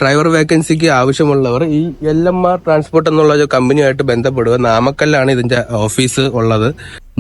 Driver വേക്കൻസിക്ക് ആവശ്യമുള്ളവർ ഈ LMR transport എന്നുള്ള ഒരു കമ്പനിയായിട്ട് ബന്ധപ്പെടുക. നാമക്കല്ലാണ് ഇതിന്റെ ഓഫീസ് ഉള്ളത്.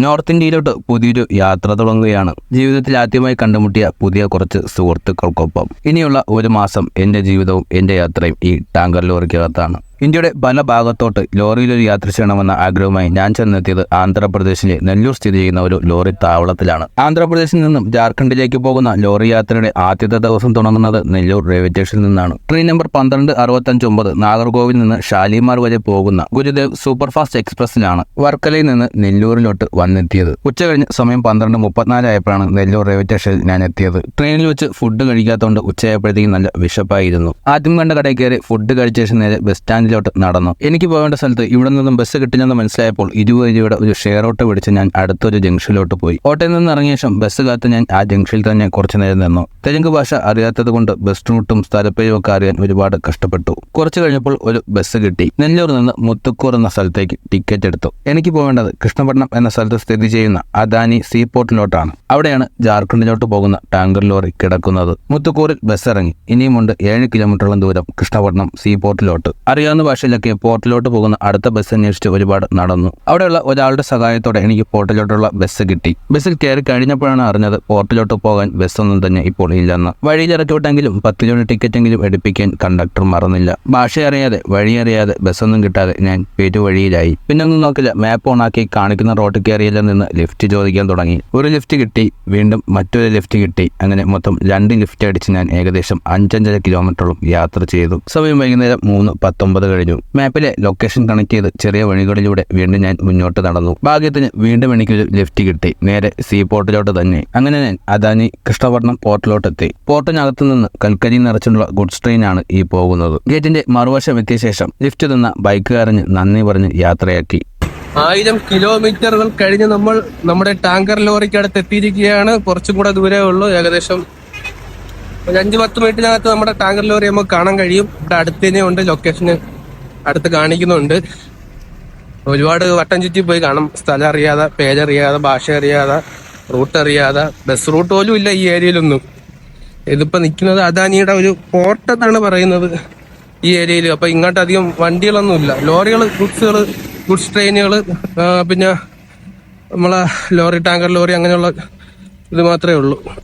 നോർത്ത് ഇന്ത്യയിലോട്ട് പുതിയൊരു യാത്ര തുടങ്ങുകയാണ്. ജീവിതത്തിൽ ആദ്യമായി കണ്ടുമുട്ടിയ പുതിയ കുറച്ച് സുഹൃത്തുക്കൾക്കൊപ്പം ഇനിയുള്ള ഒരു മാസം എന്റെ ജീവിതവും എന്റെ യാത്രയും ഈ ടാങ്കർ ലോറിക്കകത്താണ്. ഇന്ത്യയുടെ പല ഭാഗത്തോട്ട് ലോറിയിലൊരു യാത്ര ചെയ്യണമെന്ന ആഗ്രഹവുമായി ഞാൻ ചെന്നെത്തിയത് ആന്ധ്രാപ്രദേശിലെ നെല്ലൂർ സ്ഥിതി ചെയ്യുന്ന ഒരു ലോറി താവളത്തിലാണ്. ആന്ധ്രാപ്രദേശിൽ നിന്നും ജാർഖണ്ഡിലേക്ക് പോകുന്ന ലോറി യാത്രയുടെ ആദ്യത്തെ ദിവസം തുടങ്ങുന്നത് നെല്ലൂർ റെയിൽവേ സ്റ്റേഷനിൽ നിന്നാണ്. ട്രെയിൻ നമ്പർ 1265 നാഗർകോവിൽ നിന്ന് ഷാലിമാർ വരെ പോകുന്ന ഗുരുദേവ് സൂപ്പർഫാസ്റ്റ് എക്സ്പ്രസിലാണ് വർക്കലയിൽ നിന്ന് നെല്ലൂരിലോട്ട് വന്നെത്തിയത്. ഉച്ച കഴിഞ്ഞ് സമയം 12:34 ആയപ്പോഴാണ് നെല്ലൂർ റെയിൽവേ സ്റ്റേഷനിൽ ഞാൻ എത്തിയത്. ട്രെയിനിൽ വെച്ച് ഫുഡ് കഴിക്കാത്തതുകൊണ്ട് ഉച്ചയായപ്പോഴത്തേക്കും നല്ല വിശപ്പായിരുന്നു. ആദ്യം കണ്ട കടയിൽ കയറി ഫുഡ് കഴിച്ച ശേഷം നേരെ ബസ് സ്റ്റാൻഡിലോട്ട് നടന്നു. എനിക്ക് പോകേണ്ട സ്ഥലത്ത് ഇവിടെ നിന്നും ബസ് കിട്ടില്ലെന്ന് മനസ്സിലായപ്പോൾ 20 രൂപയുടെ ഒരു ഷെയർ ഓട്ടോ പിടിച്ച് ഞാൻ അടുത്തൊരു ജംഗ്ഷനിലോട്ട് പോയി. ഓട്ടോയിൽ നിന്ന് ഇറങ്ങിയ ശേഷം ബസ് കാത്ത് ഞാൻ ആ ജംഗ്ഷനിൽ തന്നെ കുറച്ചു നേരം നിന്നു. തെലുങ്ക് ഭാഷ അറിയാത്തത് കൊണ്ട് ബസ് റൂട്ടും സ്ഥലപ്പേരും ഒക്കെ അറിയാൻ ഒരുപാട് കഷ്ടപ്പെട്ടു. കുറച്ചു കഴിഞ്ഞപ്പോൾ ഒരു ബസ് കിട്ടി. നെല്ലൂർ നിന്ന് മുത്തുക്കൂർ എന്ന സ്ഥലത്തേക്ക് ടിക്കറ്റ് എടുത്തു. എനിക്ക് പോകേണ്ടത് കൃഷ്ണപട്ടണം എന്ന സ്ഥലത്ത് സ്ഥിതി ചെയ്യുന്ന അദാനി സീപോർട്ടിലോട്ടാണ്. അവിടെയാണ് ജാർഖണ്ഡിലോട്ട് പോകുന്ന ടാങ്കർ ലോറി കിടക്കുന്നത്. മുത്തുക്കൂറിൽ ബസ് ഇറങ്ങി. ഇനിയുമുണ്ട് 7 കിലോമീറ്ററോളം ദൂരം കൃഷ്ണപട്ടണം സീപോർട്ടിലോട്ട്. അറിയാവുന്ന ഭാഷയിലൊക്കെ പോർട്ടിലോട്ട് പോകുന്ന അടുത്ത ബസ് അന്വേഷിച്ച് ഒരുപാട് നടന്നു. അവിടെയുള്ള ഒരാളുടെ സഹായത്തോടെ എനിക്ക് പോർട്ടിലോട്ടുള്ള ബസ് കിട്ടി. ബസ്സിൽ കയറി കഴിഞ്ഞപ്പോഴാണ് അറിഞ്ഞത് പോർട്ടിലോട്ട് പോകാൻ ബസ്സൊന്നും തന്നെ ഇപ്പോൾ ഇല്ലെന്ന്. വഴിയിൽ ഇറക്കി വിട്ടെങ്കിലും 10 രൂപ ടിക്കറ്റെങ്കിലും എടുപ്പിക്കാൻ കണ്ടക്ടർ മറന്നില്ല. ഭാഷ അറിയാതെ വഴിയറിയാതെ ബസ്സൊന്നും കിട്ടാതെ ഞാൻ പെരുവഴിയിലായി. പിന്നെ ഒന്നും നോക്കില്ല, മാപ്പ് ഓണാക്കി കാണിക്കുന്ന റോഡ് കയറിയില്ല നിന്ന് ലിഫ്റ്റ് ചോദിക്കാൻ തുടങ്ങി. ഒരു ലിഫ്റ്റ് കിട്ടി, വീണ്ടും മറ്റൊരു ലിഫ്റ്റ് കിട്ടി. അങ്ങനെ മൊത്തം 2 ലിഫ്റ്റ് അടിച്ച് ഞാൻ ഏകദേശം 5.5 കിലോമീറ്ററോളം യാത്ര ചെയ്തു. സമയം വൈകുന്നേരം 3:19 കഴിഞ്ഞു. മാപ്പിലെ ലൊക്കേഷൻ കണക്ട് ചെയ്ത് ചെറിയ വഴികളിലൂടെ വീണ്ടും ഞാൻ മുന്നോട്ട് നടന്നു. ഭാഗ്യത്തിന് വീണ്ടും എനിക്കൊരു ലിഫ്റ്റ് കിട്ടി, നേരെ സീപോർട്ടിലോട്ട് തന്നെ. അങ്ങനെ ഞാൻ അദാനി കൃഷ്ണപട്ടണം പോർട്ടിലോട്ട് എത്തി. പോർട്ടിനകത്തു നിന്ന് കൽക്കരി നിറച്ചുള്ള ഗുഡ്സ് ട്രെയിനാണ് ഈ പോകുന്നത്. ഗേറ്റിന്റെ മറുവശം എത്തിയ ശേഷം ലിഫ്റ്റ് തന്ന ബൈക്കുകാരന് നന്ദി പറഞ്ഞ് യാത്രയാക്കി. 1000 കിലോമീറ്ററുകൾ കഴിഞ്ഞ് നമ്മൾ നമ്മുടെ ടാങ്കർ ലോറിക്കടുത്ത് എത്തിയിരിക്കുകയാണ്. കുറച്ചും കൂടെ ദൂരമേ ഉള്ളൂ. ഏകദേശം ഒരു 5-10 മിനിറ്റിനകത്ത് നമ്മുടെ ടാങ്കർ ലോറി നമുക്ക് കാണാൻ കഴിയും. ഇവിടെ അടുത്ത് തന്നെ ഉണ്ട്, ലൊക്കേഷന് അടുത്ത് കാണിക്കുന്നുണ്ട്. ഒരുപാട് വട്ടം ചുറ്റി പോയി കാണും. സ്ഥലം അറിയാതെ, പേരറിയാതെ, ഭാഷ അറിയാതെ, റൂട്ട് അറിയാതെ, ബസ് റൂട്ട് പോലും ഇല്ല ഈ ഏരിയയിലൊന്നും. ഇതിപ്പോ നിൽക്കുന്നത് അദാനിയുടെ ഒരു പോർട്ടെന്നാണ് പറയുന്നത് ഈ ഏരിയയിൽ. അപ്പൊ ഇങ്ങോട്ട് അധികം വണ്ടികളൊന്നും ഇല്ല. ലോറികൾ, ഗുഡ്സ് ട്രെയിനുകൾ, പിന്നെ നമ്മളെ ലോറി, ടാങ്കർ ലോറി അങ്ങനെയുള്ള ഇത് മാത്രമേ ഉള്ളൂ.